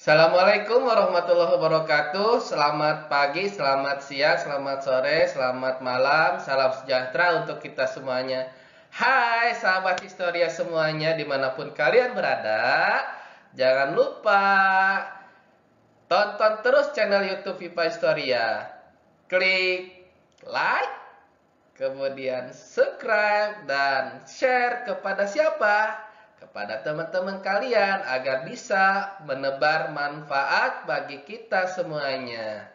Assalamualaikum warahmatullahi wabarakatuh. Selamat pagi, selamat siang, selamat sore, selamat malam. Salam sejahtera untuk kita semuanya. Hai sahabat Historia semuanya, dimanapun kalian berada. Jangan lupa tonton terus channel YouTube Viva Historia. Klik like, kemudian subscribe dan share kepada siapa? Kepada teman-teman kalian agar bisa menebar manfaat bagi kita semuanya.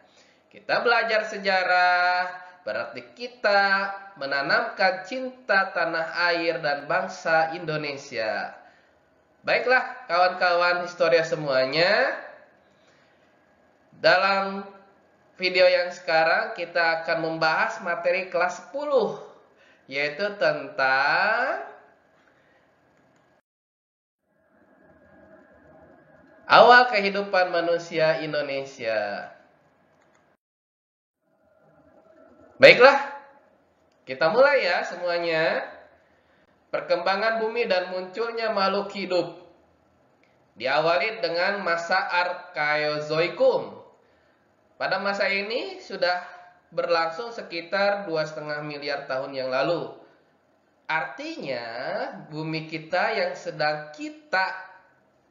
Kita belajar sejarah, berarti kita menanamkan cinta tanah air dan bangsa Indonesia. Baiklah kawan-kawan Historia semuanya, dalam video yang sekarang kita akan membahas materi kelas 10, yaitu tentang awal kehidupan manusia Indonesia. Baiklah, kita mulai ya semuanya. Perkembangan bumi dan munculnya makhluk hidup diawali dengan masa Arkaiozoikum. Pada masa ini sudah berlangsung sekitar 2,5 miliar tahun yang lalu. Artinya, bumi kita yang sedang kita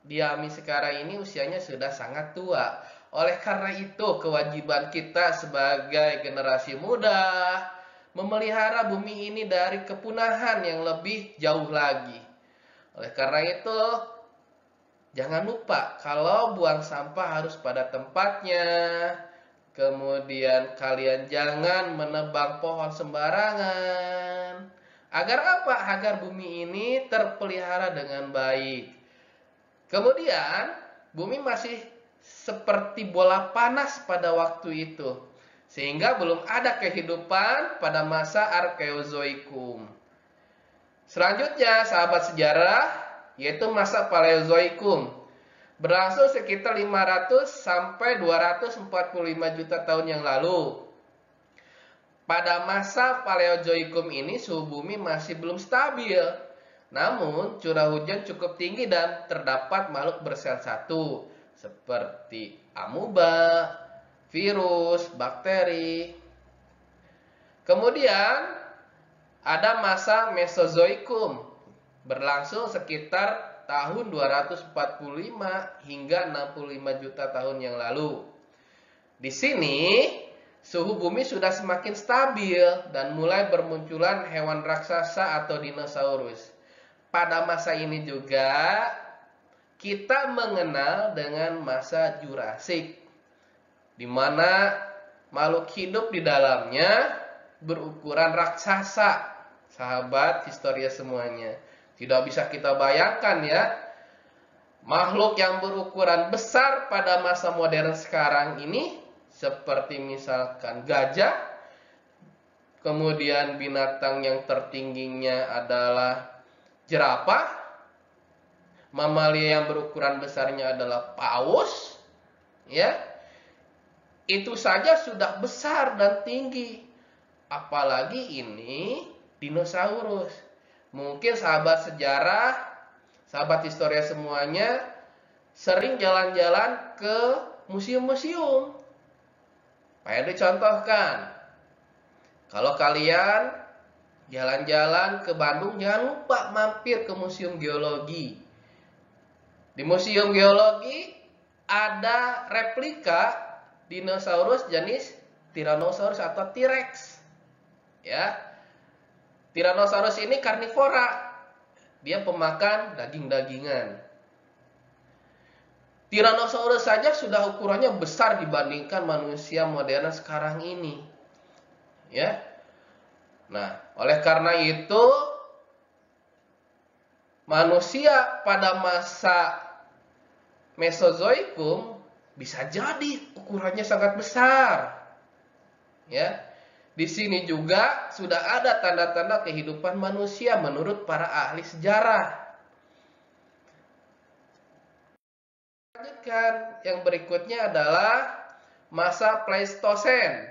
diami sekarang ini usianya sudah sangat tua. Oleh karena itu, kewajiban kita sebagai generasi muda memelihara bumi ini dari kepunahan yang lebih jauh lagi. Oleh karena itu, jangan lupa kalau buang sampah harus pada tempatnya. Kemudian kalian jangan menebang pohon sembarangan. Agar apa? Agar bumi ini terpelihara dengan baik. Kemudian, bumi masih seperti bola panas pada waktu itu, sehingga belum ada kehidupan pada masa Arkaiozoikum. Selanjutnya, sahabat sejarah, yaitu masa Paleozoikum, berlangsung sekitar 500 sampai 245 juta tahun yang lalu. Pada masa Paleozoikum ini, suhu bumi masih belum stabil. Namun, curah hujan cukup tinggi dan terdapat makhluk bersel satu, seperti amuba, virus, bakteri. Kemudian, ada masa Mesozoikum, berlangsung sekitar tahun 245 hingga 65 juta tahun yang lalu. Di sini, suhu bumi sudah semakin stabil dan mulai bermunculan hewan raksasa atau dinosaurus. Pada masa ini juga kita mengenal dengan masa Jurasik, di mana makhluk hidup di dalamnya berukuran raksasa. Sahabat Historia semuanya, tidak bisa kita bayangkan ya, makhluk yang berukuran besar pada masa modern sekarang ini, seperti misalkan gajah, kemudian binatang yang tertingginya adalah jerapah, mamalia yang berukuran besarnya adalah paus, ya. Itu saja sudah besar dan tinggi. Apalagi ini dinosaurus. Mungkin sahabat sejarah, sahabat Historia semuanya sering jalan-jalan ke museum-museum. Pak dicontohkan. Kalau kalian jalan-jalan ke Bandung, jangan lupa mampir ke Museum Geologi. Di Museum Geologi ada replika dinosaurus jenis Tyrannosaurus atau T-Rex. Ya. Tyrannosaurus ini karnivora. Dia pemakan daging-dagingan. Tyrannosaurus saja sudah ukurannya besar dibandingkan manusia modern sekarang ini. Ya. Nah, oleh karena itu, manusia pada masa Mesozoikum bisa jadi ukurannya sangat besar. Ya. Di sini juga sudah ada tanda-tanda kehidupan manusia menurut para ahli sejarah. Lanjutkan, yang berikutnya adalah masa Pleistosen.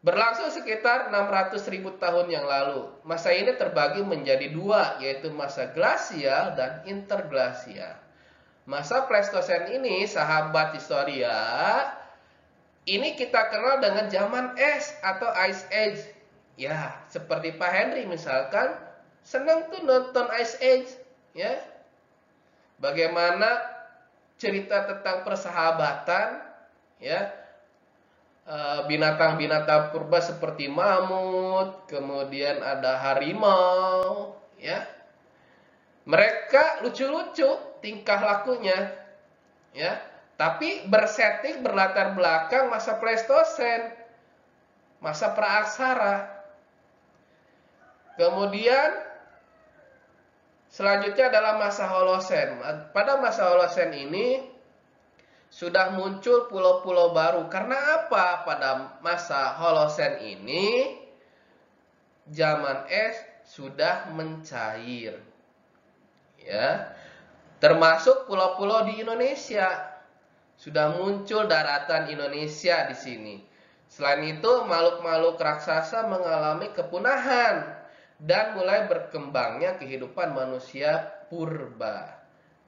Berlangsung sekitar 600.000 tahun yang lalu. Masa ini terbagi menjadi dua, yaitu masa glasial dan interglasial. Masa Pleistosen ini, sahabat historia, ini kita kenal dengan zaman es atau Ice Age. Ya, seperti Pak Henry misalkan, senang tuh nonton Ice Age. Ya, bagaimana cerita tentang persahabatan, ya, binatang-binatang purba seperti mamut, kemudian ada harimau, ya. Mereka lucu-lucu tingkah lakunya, ya. Tapi bersetting berlatar belakang masa Pleistosen, masa praaksara. Kemudian selanjutnya adalah masa Holosen. Pada masa Holosen ini sudah muncul pulau-pulau baru. Karena apa? Pada masa Holosen ini zaman es sudah mencair. Ya. Termasuk pulau-pulau di Indonesia. Sudah muncul daratan Indonesia di sini. Selain itu, makhluk-makhluk raksasa mengalami kepunahan dan mulai berkembangnya kehidupan manusia purba.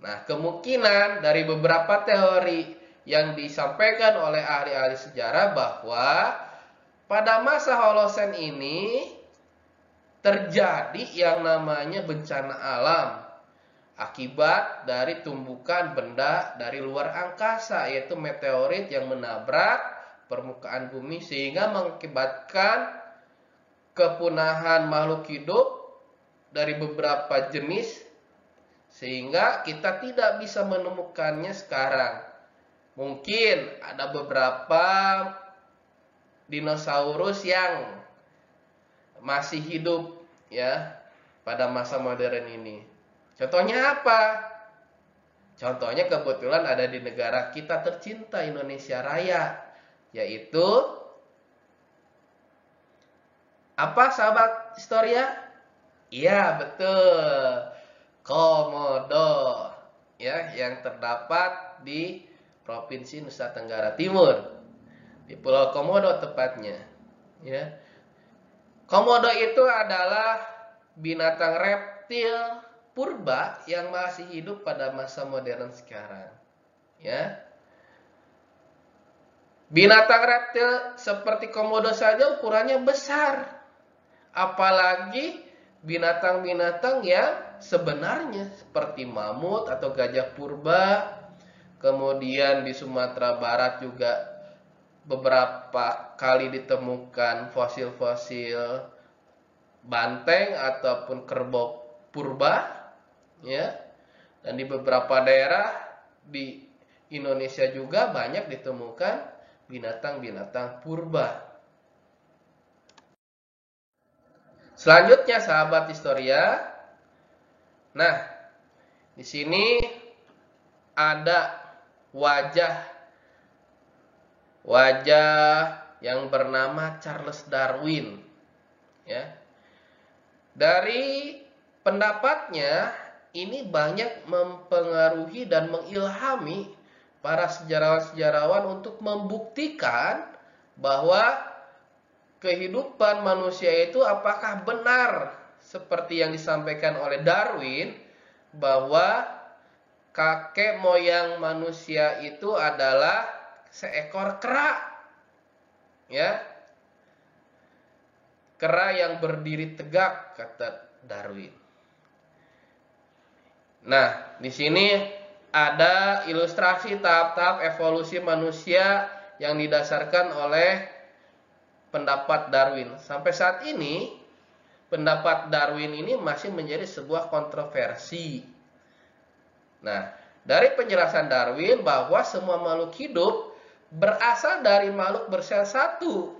Nah, kemungkinan dari beberapa teori yang disampaikan oleh ahli-ahli sejarah bahwa pada masa Holosen ini terjadi yang namanya bencana alam akibat dari tumbukan benda dari luar angkasa, yaitu meteorit yang menabrak permukaan bumi sehingga mengakibatkan kepunahan makhluk hidup dari beberapa jenis sehingga kita tidak bisa menemukannya sekarang. Mungkin ada beberapa dinosaurus yang masih hidup ya pada masa modern ini. Contohnya apa? Contohnya kebetulan ada di negara kita tercinta Indonesia Raya, yaitu apa sahabat historia? Iya betul, Komodo, ya, yang terdapat di Provinsi Nusa Tenggara Timur, di Pulau Komodo tepatnya. Ya, Komodo itu adalah binatang reptil purba yang masih hidup pada masa modern sekarang. Ya. Binatang reptil seperti komodo saja ukurannya besar. Apalagi binatang-binatang yang sebenarnya seperti mamut atau gajah purba. Kemudian di Sumatera Barat juga beberapa kali ditemukan fosil-fosil banteng ataupun kerbau purba. Ya, dan di beberapa daerah di Indonesia juga banyak ditemukan binatang-binatang purba. Selanjutnya sahabat historia, nah di sini ada wajah yang bernama Charles Darwin. Ya, dari pendapatnya ini banyak mempengaruhi dan mengilhami para sejarawan-sejarawan untuk membuktikan bahwa kehidupan manusia itu apakah benar seperti yang disampaikan oleh Darwin bahwa kakek moyang manusia itu adalah seekor kera. Ya. Kera yang berdiri tegak, kata Darwin. Nah, di sini ada ilustrasi tahap-tahap evolusi manusia yang didasarkan oleh pendapat Darwin. Sampai saat ini, pendapat Darwin ini masih menjadi sebuah kontroversi. Nah, dari penjelasan Darwin bahwa semua makhluk hidup berasal dari makhluk bersel satu.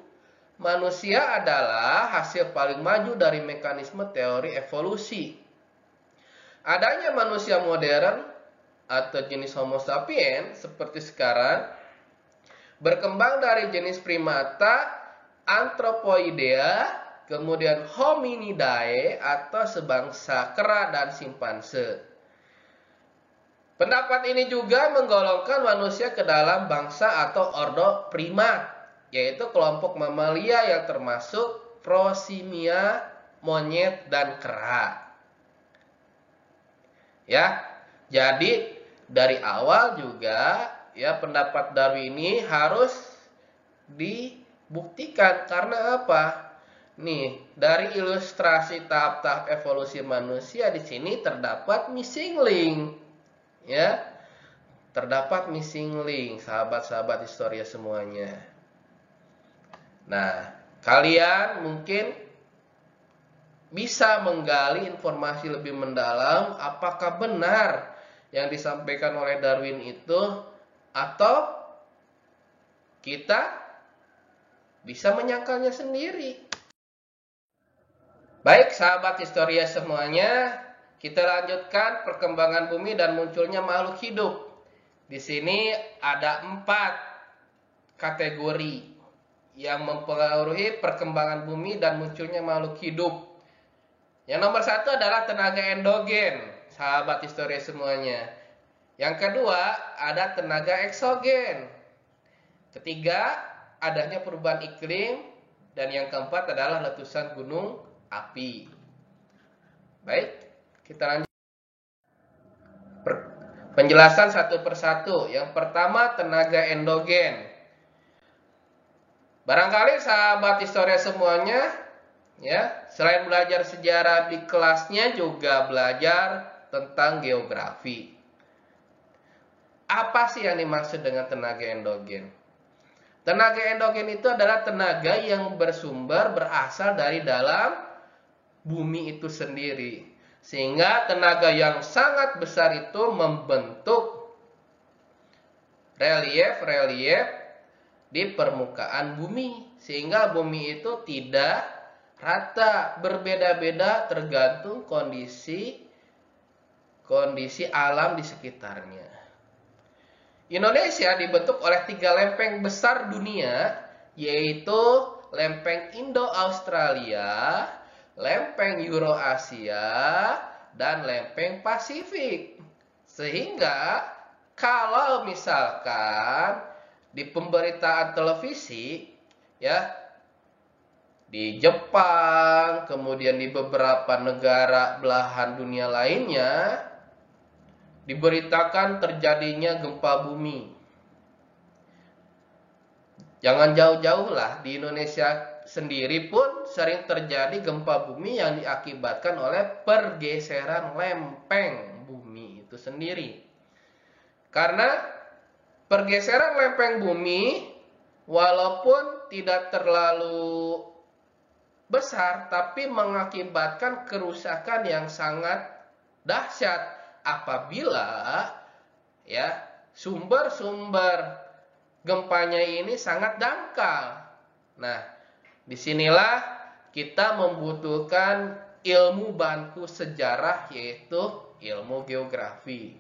Manusia adalah hasil paling maju dari mekanisme teori evolusi. Adanya manusia modern atau jenis Homo sapiens seperti sekarang berkembang dari jenis primata, Anthropoidea, kemudian Hominidae atau sebangsa kera dan simpanse. Pendapat ini juga menggolongkan manusia ke dalam bangsa atau ordo primat, yaitu kelompok mamalia yang termasuk prosimia, monyet, dan kera. Ya, jadi dari awal juga ya pendapat Darwin ini harus dibuktikan. Karena apa? Nih, dari ilustrasi tahap-tahap evolusi manusia di sini terdapat missing link. Ya. Terdapat missing link, sahabat-sahabat historia semuanya. Nah, kalian mungkin bisa menggali informasi lebih mendalam apakah benar yang disampaikan oleh Darwin itu, atau kita bisa menyangkalnya sendiri. Baik sahabat historia semuanya, kita lanjutkan perkembangan bumi dan munculnya makhluk hidup. Di sini ada 4 kategori yang mempengaruhi perkembangan bumi dan munculnya makhluk hidup. Yang nomor 1 adalah tenaga endogen, sahabat historia semuanya. Yang kedua, ada tenaga eksogen. Ketiga, adanya perubahan iklim. Dan yang keempat adalah letusan gunung api. Baik, kita lanjut. Penjelasan satu persatu. Yang pertama, tenaga endogen. Barangkali sahabat historia semuanya, ya, selain belajar sejarah di kelasnya juga belajar tentang geografi. Apa sih yang dimaksud dengan tenaga endogen? Tenaga endogen itu adalah tenaga yang berasal dari dalam bumi itu sendiri. Sehingga tenaga yang sangat besar itu membentuk relief-relief di permukaan bumi. Sehingga bumi itu tidak rata, berbeda-beda tergantung kondisi alam di sekitarnya. Indonesia dibentuk oleh 3 lempeng besar dunia, yaitu lempeng Indo-Australia, lempeng Eurasia, dan lempeng Pasifik. Sehingga kalau misalkan di pemberitaan televisi, ya, di Jepang, kemudian di beberapa negara belahan dunia lainnya, diberitakan terjadinya gempa bumi. Jangan jauh-jauh lah, di Indonesia sendiri pun sering terjadi gempa bumi yang diakibatkan oleh pergeseran lempeng bumi itu sendiri. Karena pergeseran lempeng bumi walaupun tidak terlalu besar, tapi mengakibatkan kerusakan yang sangat dahsyat apabila ya sumber-sumber gempanya ini sangat dangkal. Nah, disinilah kita membutuhkan ilmu bantu sejarah, yaitu ilmu geografi.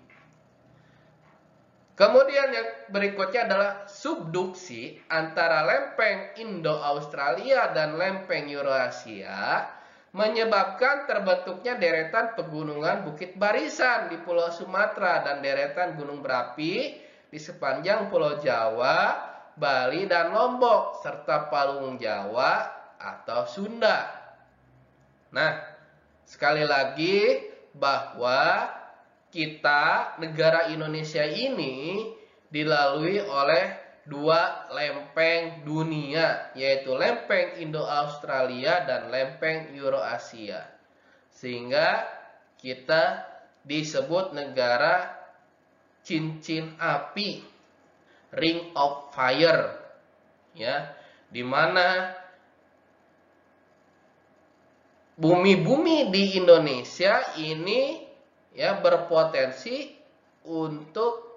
Kemudian yang berikutnya adalah subduksi antara lempeng Indo-Australia dan lempeng Eurasia menyebabkan terbentuknya deretan pegunungan Bukit Barisan di Pulau Sumatera dan deretan gunung berapi di sepanjang Pulau Jawa, Bali, dan Lombok, serta Palung Jawa atau Sunda. Nah, sekali lagi bahwa kita, negara Indonesia ini dilalui oleh 2 lempeng dunia, yaitu lempeng Indo-Australia dan lempeng Eurasia. Sehingga kita disebut negara cincin api, ring of fire, ya, di mana bumi-bumi di Indonesia ini ya berpotensi untuk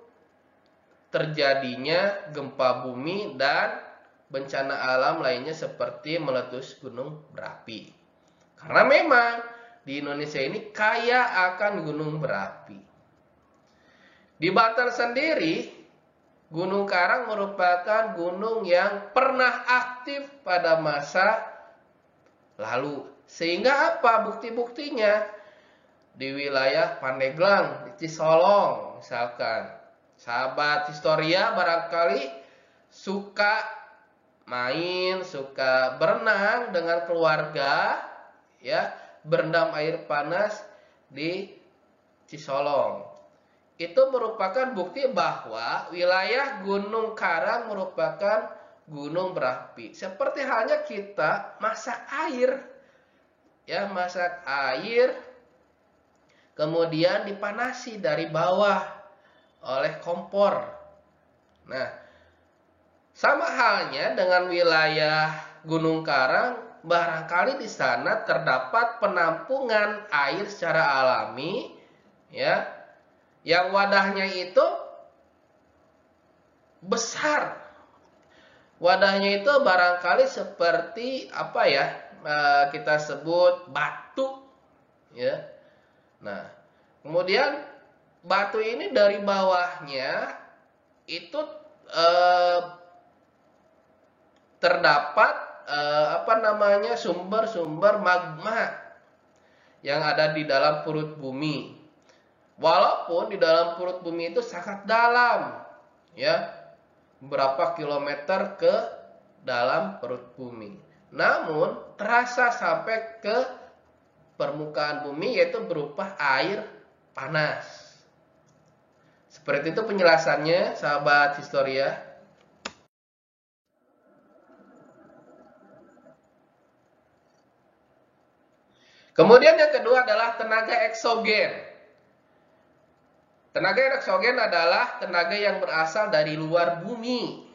terjadinya gempa bumi dan bencana alam lainnya seperti meletus gunung berapi. Karena memang di Indonesia ini kaya akan gunung berapi. Di Banten sendiri, Gunung Karang merupakan gunung yang pernah aktif pada masa lalu. Sehingga apa bukti-buktinya? Di wilayah Pandeglang, di Cisolong misalkan. Sahabat historia barangkali suka main, suka berenang dengan keluarga, ya, berendam air panas di Cisolong. itu merupakan bukti bahwa wilayah Gunung Karang merupakan gunung berapi. Seperti halnya kita masak air, ya, masak air kemudian dipanasi dari bawah oleh kompor. Nah, sama halnya dengan wilayah Gunung Karang, barangkali di sana terdapat penampungan air secara alami, ya, yang wadahnya itu besar. Wadahnya itu barangkali seperti apa ya? Kita sebut batu, ya. Nah, kemudian batu ini dari bawahnya itu terdapat sumber-sumber magma yang ada di dalam perut bumi. Walaupun di dalam perut bumi itu sangat dalam, ya, berapa kilometer ke dalam perut bumi. Namun terasa sampai ke permukaan bumi, yaitu berupa air panas. Seperti itu penjelasannya, sahabat Historia. Kemudian yang kedua adalah tenaga eksogen. Tenaga eksogen adalah tenaga yang berasal dari luar bumi.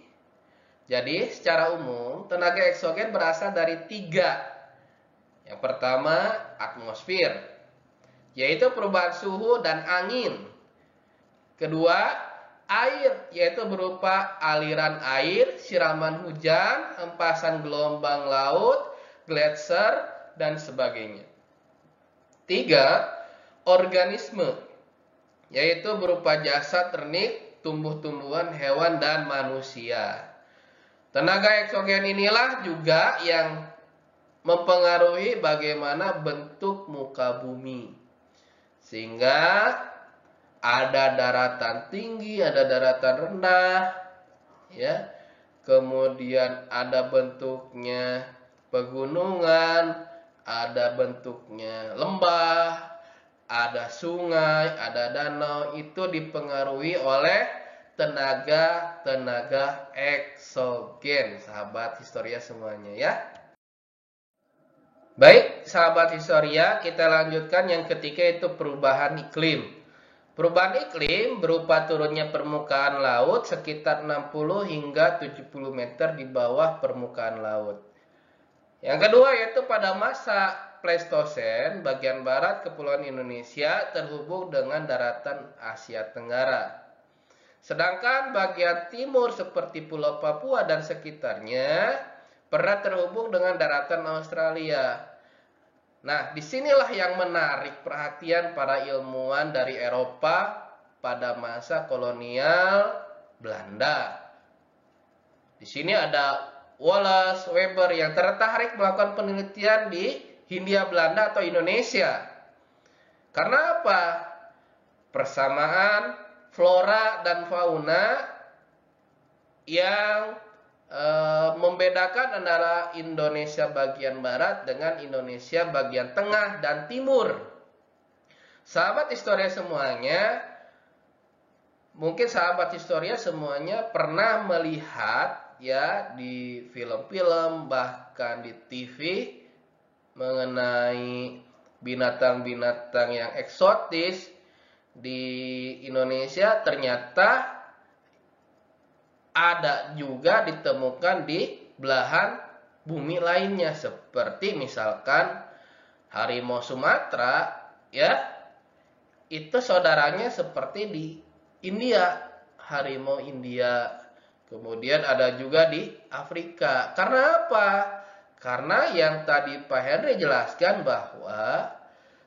Jadi secara umum tenaga eksogen berasal dari 3. Yang pertama atmosfer, yaitu perubahan suhu dan angin. Kedua air, yaitu berupa aliran air, siraman hujan, hempasan gelombang laut, gletser, dan sebagainya. 3. Organisme, yaitu berupa jasad ternik, tumbuh-tumbuhan, hewan, dan manusia. Tenaga eksogen inilah juga yang mempengaruhi bagaimana bentuk muka bumi. Sehingga ada daratan tinggi, ada daratan rendah, ya. Kemudian ada bentuknya pegunungan, ada bentuknya lembah, ada sungai, ada danau. Itu dipengaruhi oleh tenaga eksogen, sahabat Historia semuanya, ya. Baik, sahabat Historia, kita lanjutkan yang ketiga, yaitu perubahan iklim. Perubahan iklim berupa turunnya permukaan laut sekitar 60 hingga 70 meter di bawah permukaan laut. Yang kedua yaitu pada masa Pleistosen, bagian barat Kepulauan Indonesia terhubung dengan daratan Asia Tenggara. Sedangkan bagian timur seperti Pulau Papua dan sekitarnya pernah terhubung dengan daratan Australia. Nah, disinilah yang menarik perhatian para ilmuwan dari Eropa pada masa kolonial Belanda. Di sini ada Wallace, Weber yang tertarik melakukan penelitian di Hindia Belanda atau Indonesia. Karena apa? Persamaan flora dan fauna yang membedakan antara Indonesia bagian barat dengan Indonesia bagian tengah dan timur. Sahabat Historia semuanya, mungkin sahabat Historia semuanya pernah melihat, ya, di film-film bahkan di TV mengenai binatang-binatang yang eksotis di Indonesia. Ternyata ada juga ditemukan di belahan bumi lainnya, seperti misalkan harimau Sumatera, ya, itu saudaranya seperti di India, harimau India. Kemudian ada juga di Afrika. Karena apa? Karena yang tadi Pak Henry jelaskan bahwa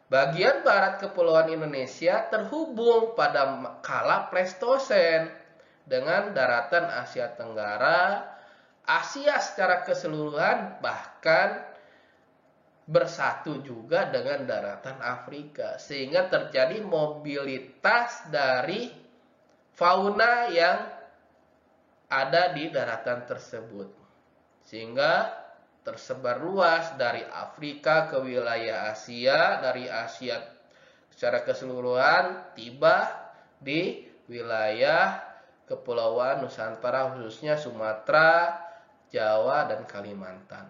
bagian barat Kepulauan Indonesia terhubung pada kala Pleistosen dengan daratan Asia Tenggara, Asia secara keseluruhan, bahkan bersatu juga dengan daratan Afrika. Sehingga terjadi mobilitas dari fauna yang ada di daratan tersebut. Sehingga tersebar luas dari Afrika ke wilayah Asia, dari Asia secara keseluruhan tiba di wilayah Kepulauan Nusantara, khususnya Sumatera, Jawa, dan Kalimantan.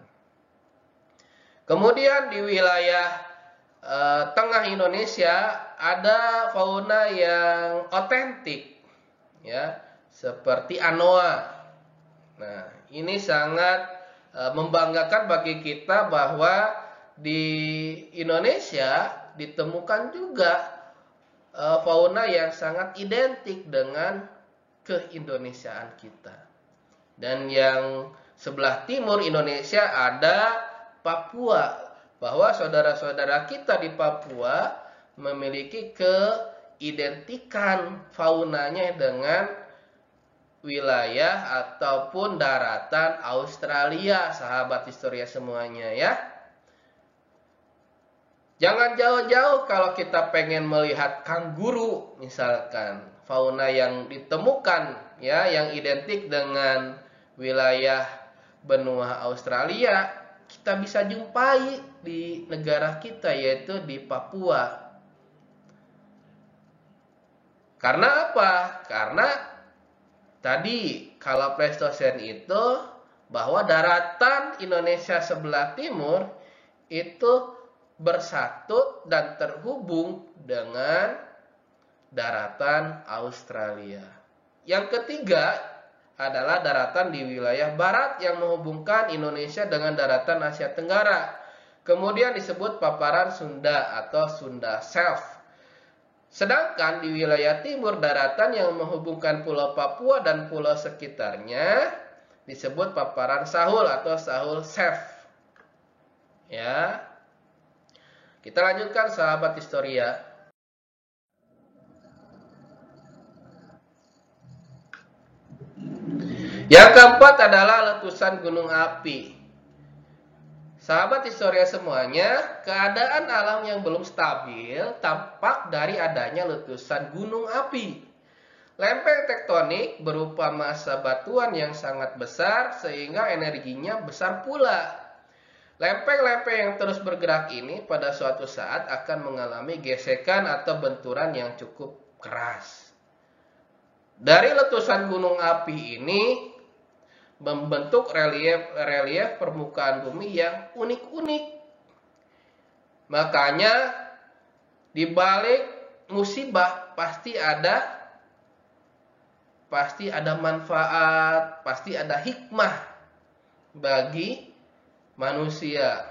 Kemudian di wilayah tengah Indonesia ada fauna yang otentik, ya, seperti anoa. Nah, ini sangat membanggakan bagi kita bahwa di Indonesia ditemukan juga fauna yang sangat identik dengan keindonesiaan kita. Dan yang sebelah timur Indonesia ada Papua, bahwa saudara-saudara kita di Papua memiliki keidentikan faunanya dengan wilayah ataupun daratan Australia, sahabat historia semuanya ya. Jangan jauh-jauh kalau kita pengen melihat kanguru misalkan, fauna yang ditemukan ya yang identik dengan wilayah benua Australia, kita bisa jumpai di negara kita, yaitu di Papua. Karena apa? Karena tadi kalau Pleistosen itu bahwa daratan Indonesia sebelah timur itu bersatu dan terhubung dengan daratan Australia. Yang ketiga adalah daratan di wilayah barat yang menghubungkan Indonesia dengan daratan Asia Tenggara. Kemudian disebut paparan Sunda atau Sunda Shelf. Sedangkan di wilayah timur daratan yang menghubungkan Pulau Papua dan pulau sekitarnya disebut paparan Sahul atau Sahul Shelf. Ya. Kita lanjutkan sahabat historia. Yang keempat adalah letusan gunung api. Sahabat historia semuanya, keadaan alam yang belum stabil tampak dari adanya letusan gunung api. Lempeng tektonik berupa massa batuan yang sangat besar sehingga energinya besar pula. Lempeng-lempeng yang terus bergerak ini pada suatu saat akan mengalami gesekan atau benturan yang cukup keras. Dari letusan gunung api ini membentuk relief permukaan bumi yang unik-unik. Makanya di balik musibah pasti ada manfaat, pasti ada hikmah bagi manusia.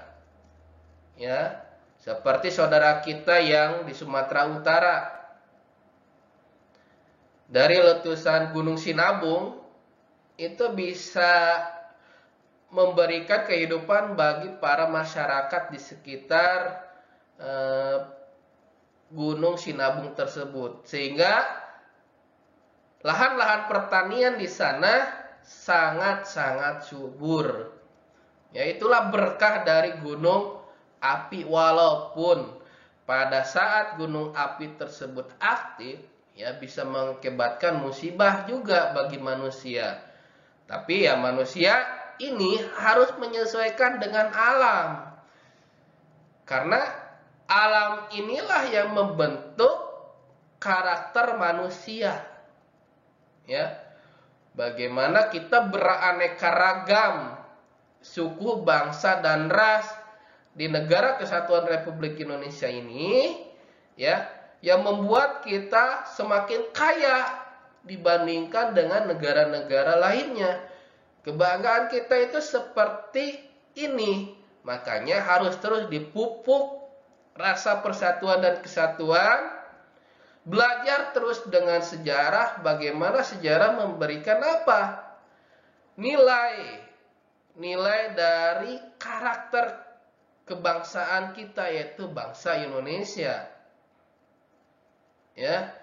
Ya, seperti saudara kita yang di Sumatera Utara. Dari letusan Gunung Sinabung itu bisa memberikan kehidupan bagi para masyarakat di sekitar Gunung Sinabung tersebut, sehingga lahan-lahan pertanian di sana sangat-sangat subur. Ya, itulah berkah dari gunung api, walaupun pada saat gunung api tersebut aktif ya bisa mengakibatkan musibah juga bagi manusia. Tapi ya manusia ini harus menyesuaikan dengan alam. Karena alam inilah yang membentuk karakter manusia. Ya. Bagaimana kita beraneka ragam suku, bangsa, dan ras di negara Kesatuan Republik Indonesia ini, ya, yang membuat kita semakin kaya dibandingkan dengan negara-negara lainnya. Kebanggaan kita itu seperti ini, makanya harus terus dipupuk rasa persatuan dan kesatuan. Belajar terus dengan sejarah, bagaimana sejarah memberikan apa? Nilai dari karakter kebangsaan kita, yaitu bangsa Indonesia. Ya,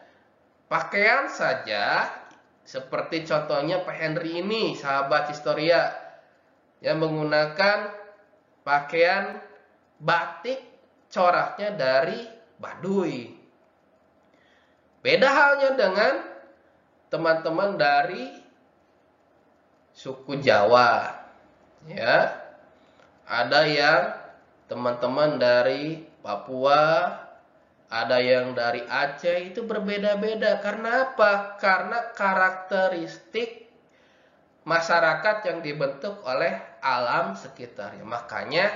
pakaian saja seperti contohnya Pak Henry ini, sahabat historia, yang menggunakan pakaian batik coraknya dari Baduy. Beda halnya dengan teman-teman dari suku Jawa. Ya, ada yang teman-teman dari Papua, ada yang dari Aceh, itu berbeda-beda. Karena apa? Karena karakteristik masyarakat yang dibentuk oleh alam sekitarnya. Makanya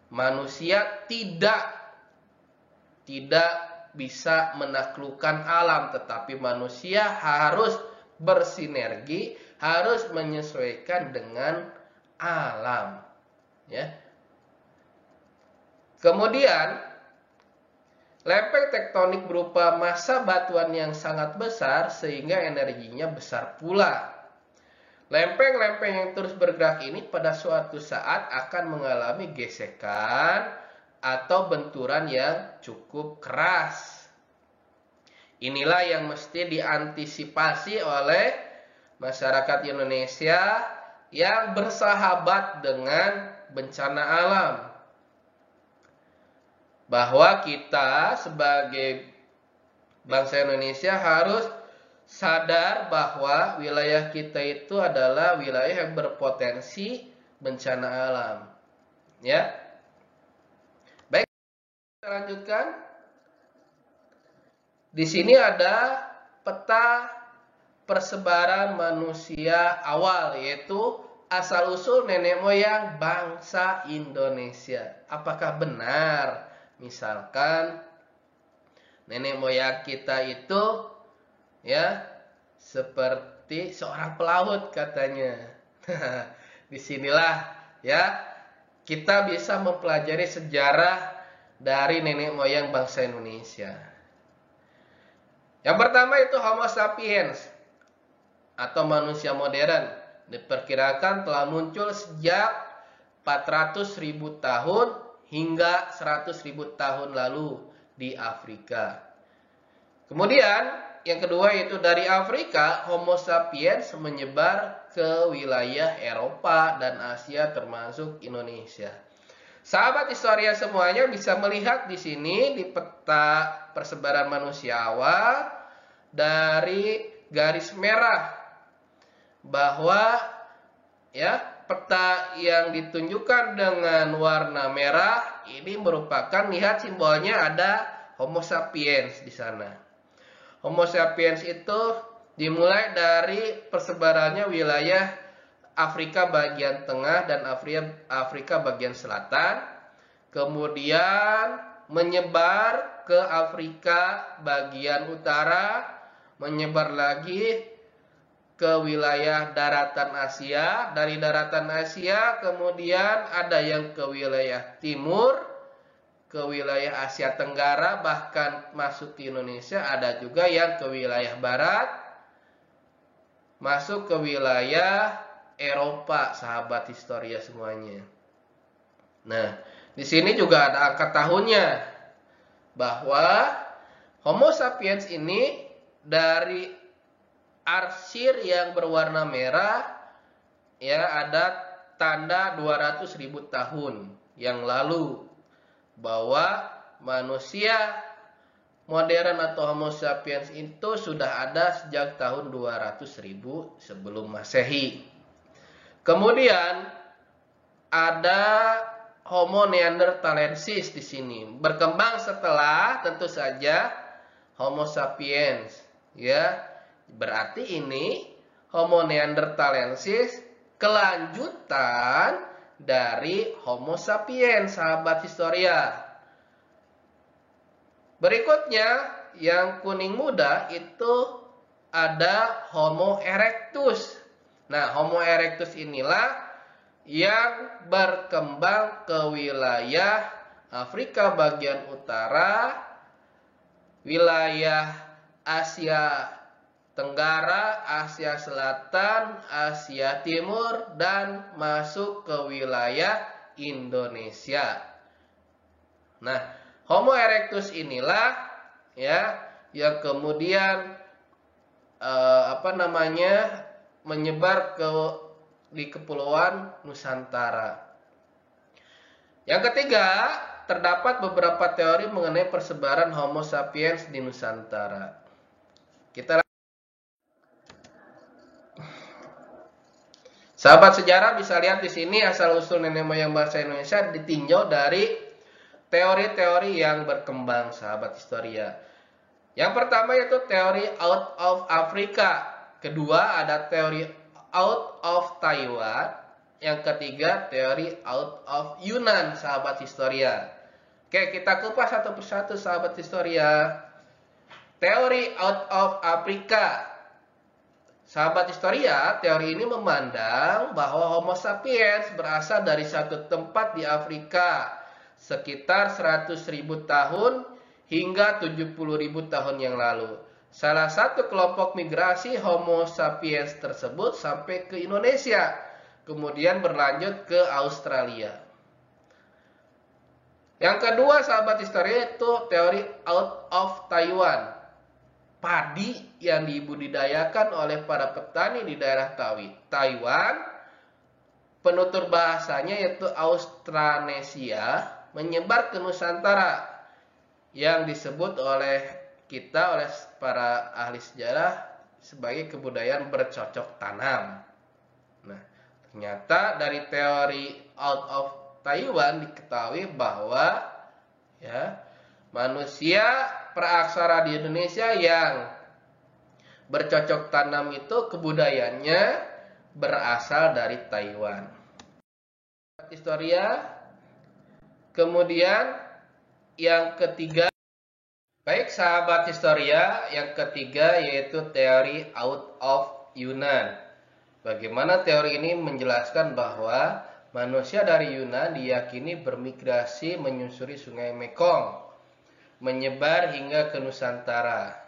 manusia tidak bisa menaklukkan alam, tetapi manusia harus bersinergi, harus menyesuaikan dengan alam, ya. Kemudian lempeng tektonik berupa massa batuan yang sangat besar sehingga energinya besar pula. Lempeng-lempeng yang terus bergerak ini pada suatu saat akan mengalami gesekan atau benturan yang cukup keras. Inilah yang mesti diantisipasi oleh masyarakat Indonesia yang bersahabat dengan bencana alam. Bahwa kita sebagai bangsa Indonesia harus sadar bahwa wilayah kita itu adalah wilayah yang berpotensi bencana alam. Ya. Baik, kita lanjutkan. Di sini ada peta persebaran manusia awal, yaitu asal-usul nenek moyang bangsa Indonesia. Apakah benar? Misalkan nenek moyang kita itu ya seperti seorang pelaut katanya. Disinilah ya kita bisa mempelajari sejarah dari nenek moyang bangsa Indonesia. Yang pertama itu Homo sapiens atau manusia modern. Diperkirakan telah muncul sejak 400.000 tahun hingga 100.000 tahun lalu di Afrika. Kemudian yang kedua yaitu dari Afrika, Homo sapiens menyebar ke wilayah Eropa dan Asia termasuk Indonesia. Sahabat historia semuanya bisa melihat di sini di peta persebaran manusia awal dari garis merah bahwa ya peta yang ditunjukkan dengan warna merah ini merupakan, lihat simbolnya ada Homo sapiens di sana. Homo sapiens itu dimulai dari persebarannya wilayah Afrika bagian tengah dan Afrika bagian selatan, kemudian menyebar ke Afrika bagian utara, menyebar lagi ke wilayah daratan Asia. Dari daratan Asia kemudian ada yang ke wilayah timur, ke wilayah Asia Tenggara, bahkan masuk ke Indonesia. Ada juga yang ke wilayah barat, masuk ke wilayah Eropa, sahabat historia semuanya. Nah, di sini juga ada angka tahunnya bahwa Homo sapiens ini dari arsir yang berwarna merah ya ada tanda 200.000 tahun yang lalu bahwa manusia modern atau Homo sapiens itu sudah ada sejak tahun 200.000 sebelum Masehi. Kemudian ada Homo neanderthalensis di sini, berkembang setelah tentu saja Homo sapiens, ya. Berarti ini Homo neanderthalensis kelanjutan dari Homo sapiens, sahabat historia. Berikutnya yang kuning muda itu ada Homo erectus. Nah, Homo erectus inilah yang berkembang ke wilayah Afrika bagian utara, wilayah Asia Tenggara, Asia Selatan, Asia Timur, dan masuk ke wilayah Indonesia. Nah, Homo erectus inilah ya yang kemudian menyebar di kepulauan Nusantara. Yang ketiga, terdapat beberapa teori mengenai persebaran Homo sapiens di Nusantara. Sahabat sejarah bisa lihat di sini asal usul nenek moyang bangsa Indonesia ditinjau dari teori-teori yang berkembang, sahabat Historia. Yang pertama yaitu teori out of Africa. Kedua ada teori out of Taiwan. Yang ketiga teori out of Yunan, sahabat Historia. Oke, kita kupas satu persatu, sahabat Historia. Teori out of Africa. Sahabat Historia, teori ini memandang bahwa Homo sapiens berasal dari satu tempat di Afrika sekitar 100.000 tahun hingga 70.000 tahun yang lalu. Salah satu kelompok migrasi Homo sapiens tersebut sampai ke Indonesia, kemudian berlanjut ke Australia. Yang kedua, sahabat Historia, itu teori out of Taiwan. Padi yang dibudidayakan oleh para petani di daerah Taiwan, penutur bahasanya yaitu Australanesia, menyebar ke Nusantara yang disebut oleh para ahli sejarah sebagai kebudayaan bercocok tanam. Nah, ternyata dari teori out of Taiwan diketahui bahwa manusia praaksara di Indonesia yang bercocok tanam itu kebudayaannya berasal dari Taiwan. Historia. Kemudian yang ketiga, baik sahabat Historia, yang ketiga yaitu teori out of Yunan. Bagaimana teori ini menjelaskan bahwa manusia dari Yunan diyakini bermigrasi menyusuri sungai Mekong, menyebar hingga ke Nusantara.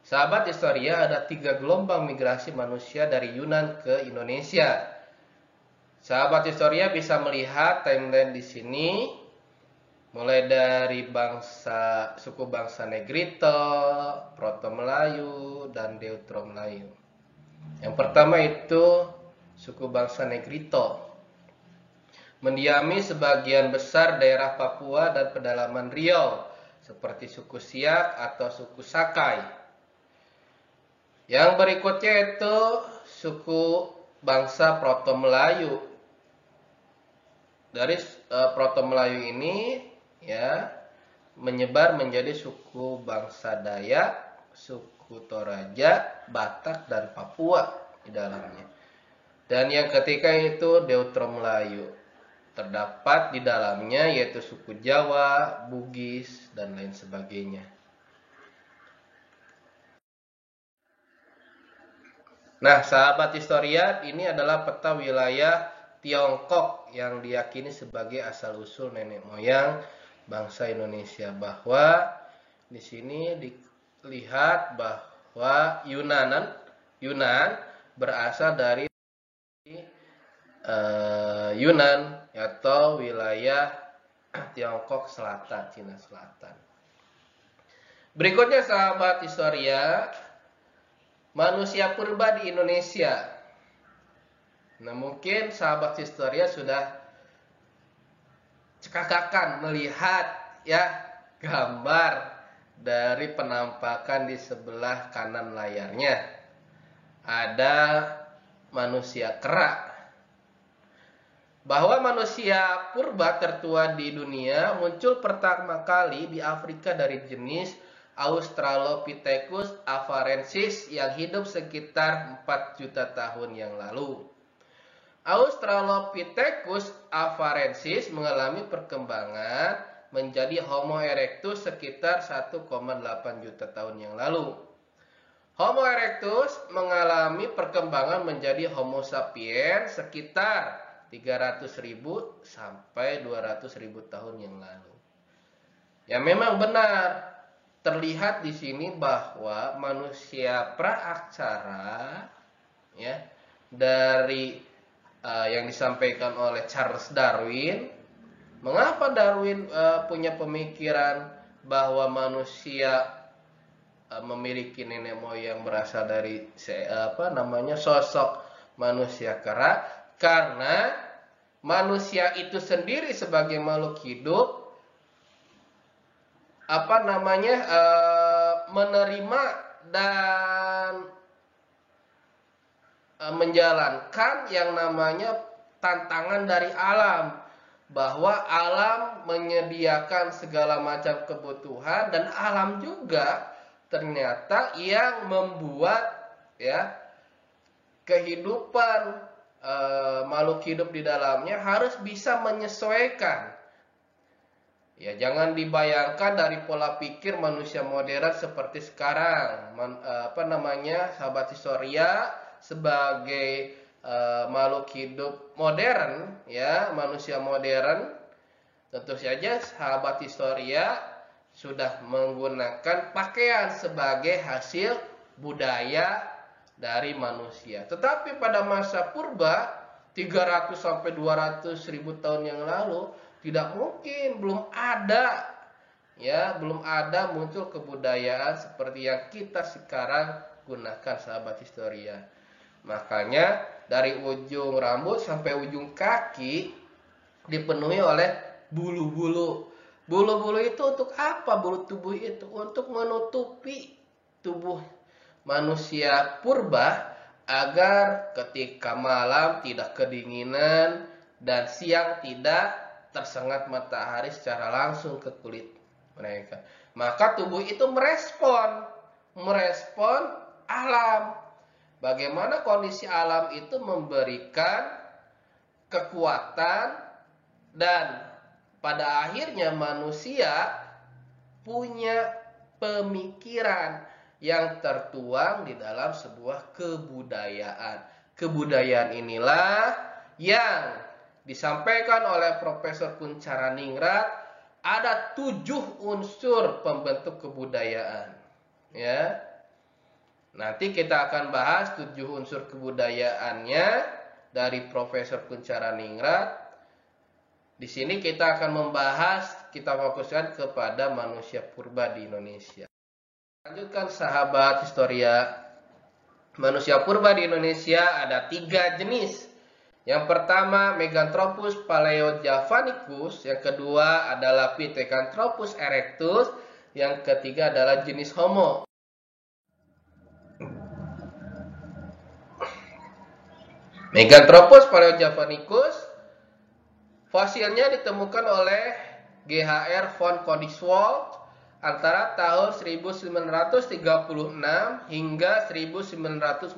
Sahabat Historia, ada 3 gelombang migrasi manusia dari Yunan ke Indonesia. Sahabat Historia bisa melihat timeline di sini, mulai dari suku bangsa Negrito, Proto-Melayu, dan Deutero-Melayu. Yang pertama itu suku bangsa Negrito, mendiami sebagian besar daerah Papua dan pedalaman Riau, seperti suku Siak atau suku Sakai. Yang berikutnya itu suku bangsa Proto-Melayu. Dari Proto-Melayu ini menyebar menjadi suku bangsa Dayak, suku Toraja, Batak, dan Papua di dalamnya. Dan yang ketiga itu Deutero-Melayu. Terdapat di dalamnya yaitu suku Jawa, Bugis, dan lain sebagainya. Nah, sahabat Historia, ini adalah peta wilayah Tiongkok yang diyakini sebagai asal-usul nenek moyang bangsa Indonesia. Bahwa di sini dilihat bahwa Yunan berasal dari Yunan atau wilayah Tiongkok Selatan, Cina Selatan. Berikutnya sahabat Historia, manusia purba di Indonesia. Nah, mungkin sahabat Historia sudah cekakakan melihat gambar dari penampakan di sebelah kanan layarnya. Ada manusia kera. Bahwa manusia purba tertua di dunia muncul pertama kali di Afrika dari jenis Australopithecus afarensis yang hidup sekitar 4 juta tahun yang lalu. Australopithecus afarensis mengalami perkembangan menjadi Homo erectus sekitar 1,8 juta tahun yang lalu. Homo erectus mengalami perkembangan menjadi Homo sapiens sekitar 300.000 sampai 200.000 tahun yang lalu. Ya, memang benar terlihat di sini bahwa manusia praaksara dari yang disampaikan oleh Charles Darwin. Mengapa Darwin punya pemikiran bahwa manusia memiliki nenek moyang berasal dari sosok manusia kera? Karena manusia itu sendiri sebagai makhluk hidup menerima dan menjalankan yang namanya tantangan dari alam. bahwa alam menyediakan segala macam kebutuhan dan alam juga ternyata yang membuat ya kehidupan makhluk hidup di dalamnya harus bisa menyesuaikan. Ya, jangan dibayangkan dari pola pikir manusia modern seperti sekarang. Sahabat Historia sebagai makhluk hidup modern, ya, manusia modern, tentu saja sahabat Historia sudah menggunakan pakaian sebagai hasil budaya dari manusia. Tetapi pada masa purba 300 sampai 200 ribu tahun yang lalu tidak mungkin, belum ada muncul kebudayaan seperti yang kita sekarang gunakan, sahabat Historia. Makanya dari ujung rambut sampai ujung kaki dipenuhi oleh bulu-bulu. Bulu-bulu itu untuk apa? Bulu tubuh itu untuk menutupi tubuh manusia purba agar ketika malam tidak kedinginan dan siang tidak tersengat matahari secara langsung ke kulit mereka. Maka tubuh itu merespon alam. Bagaimana kondisi alam itu memberikan kekuatan dan pada akhirnya manusia punya pemikiran yang tertuang di dalam sebuah kebudayaan. Kebudayaan inilah yang disampaikan oleh Profesor Kuncharaningrat, ada 7 unsur pembentuk kebudayaan. Ya. Nanti kita akan bahas 7 unsur kebudayaannya dari Profesor Kuncharaningrat. Di sini kita akan membahas, kita fokuskan kepada manusia purba di Indonesia. Lanjutkan sahabat Historia. Manusia purba di Indonesia ada 3 jenis. Yang pertama Meganthropus paleojavanicus, yang kedua adalah Pithecanthropus erectus, yang ketiga adalah jenis Homo. Meganthropus paleojavanicus fosilnya ditemukan oleh G.H.R. von Coningswald antara tahun 1936 hingga 1941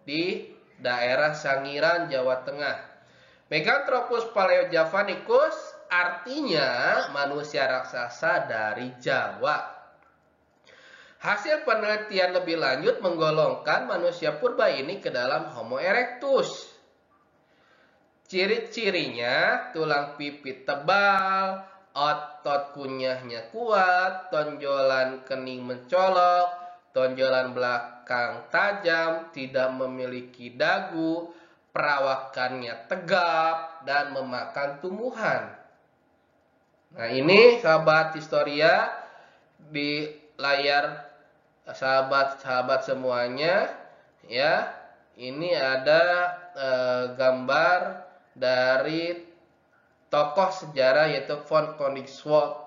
di daerah Sangiran, Jawa Tengah. Meganthropus paleojavanicus artinya manusia raksasa dari Jawa. Hasil penelitian lebih lanjut menggolongkan manusia purba ini ke dalam Homo erectus. Ciri-cirinya tulang pipi tebal, otot kunyahnya kuat, tonjolan kening mencolok, tonjolan belakang tajam, tidak memiliki dagu, perawakannya tegap, dan memakan tumbuhan. Nah, ini sahabat Historia di layar sahabat-sahabat semuanya, ya. Ini ada gambar dari tokoh sejarah yaitu von Coningswald.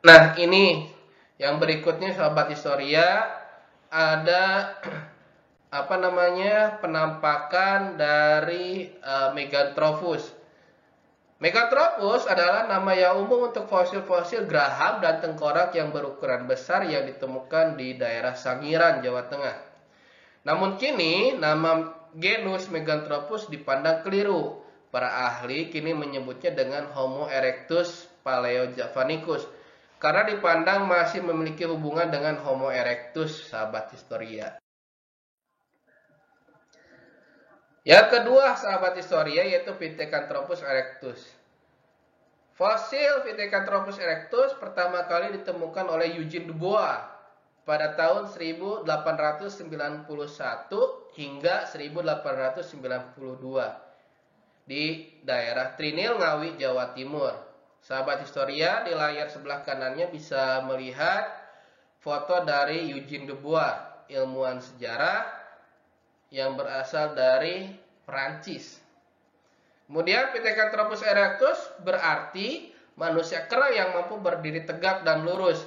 Nah, ini yang berikutnya sahabat Historia ada penampakan dari Meganthropus. Meganthropus adalah nama yang umum untuk fosil-fosil geraham dan tengkorak yang berukuran besar yang ditemukan di daerah Sangiran, Jawa Tengah. Namun kini nama genus Meganthropus dipandang keliru. Para ahli kini menyebutnya dengan Homo erectus paleojavanicus karena dipandang masih memiliki hubungan dengan Homo erectus, sahabat Historia. Yang kedua sahabat Historia yaitu Pithecanthropus erectus. Fosil Pithecanthropus erectus pertama kali ditemukan oleh Eugene Dubois pada tahun 1891 hingga 1892 di daerah Trinil, Ngawi, Jawa Timur. Sahabat Historia, di layar sebelah kanannya bisa melihat foto dari Eugene Dubois, ilmuwan sejarah yang berasal dari Perancis. Kemudian Pithecanthropus erectus berarti manusia kera yang mampu berdiri tegak dan lurus.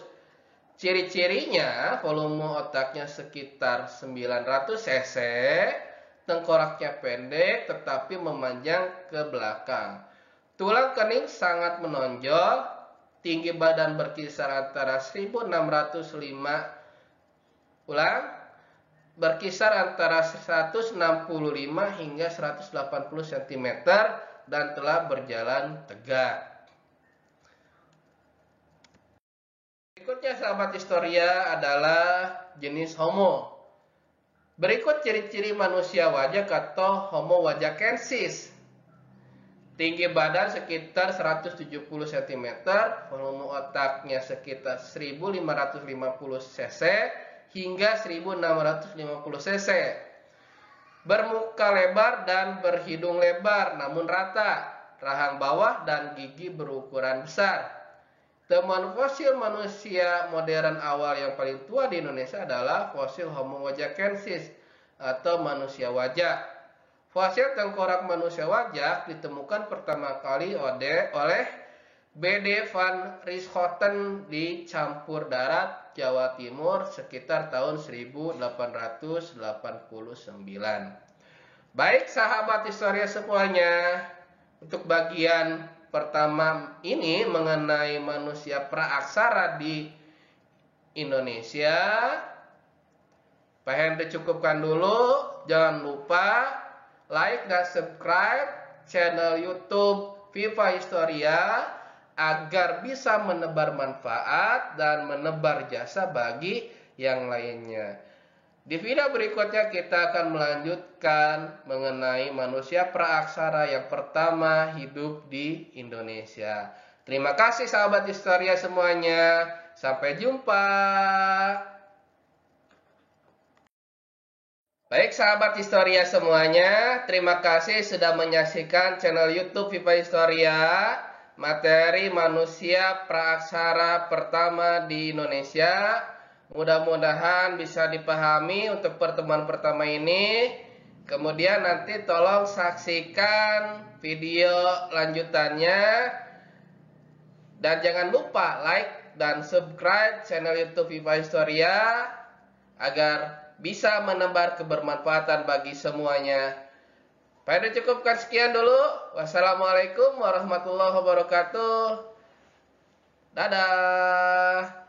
Ciri-cirinya volume otaknya sekitar 900 cc tengkoraknya pendek tetapi memanjang ke belakang. Tulang kening sangat menonjol, tinggi badan berkisar antara 165 hingga 180 cm dan telah berjalan tegak. Berikutnya sahabat Historia adalah jenis Homo. Berikut ciri-ciri manusia wajak atau Homo wajakensis. Tinggi badan sekitar 170 cm, volume otaknya sekitar 1550 cc hingga 1650 cc. Bermuka lebar dan berhidung lebar namun rata, rahang bawah dan gigi berukuran besar. Temuan fosil manusia modern awal yang paling tua di Indonesia adalah fosil Homo wajakensis atau manusia wajak. Fosil tengkorak manusia wajak ditemukan pertama kali oleh B.D. van Rieschoten di Campur Darat, Jawa Timur sekitar tahun 1889. Baik sahabat Historia semuanya, untuk bagian pertama ini mengenai manusia praaksara di Indonesia, Pak Henry cukupkan dulu. Jangan lupa like dan subscribe channel YouTube Viva Historia agar bisa menebar manfaat dan menebar jasa bagi yang lainnya. Di video berikutnya kita akan melanjutkan mengenai manusia praaksara yang pertama hidup di Indonesia. Terima kasih sahabat Historia semuanya. Sampai jumpa. Baik sahabat Historia semuanya, terima kasih sudah menyaksikan channel YouTube Viva Historia. Materi manusia praaksara pertama di Indonesia. Mudah-mudahan bisa dipahami untuk pertemuan pertama ini. Kemudian nanti tolong saksikan video lanjutannya. Dan jangan lupa like dan subscribe channel YouTube Viva Historia agar bisa menebar kebermanfaatan bagi semuanya. Pada cukupkan sekian dulu. Wassalamualaikum warahmatullahi wabarakatuh. Dadah.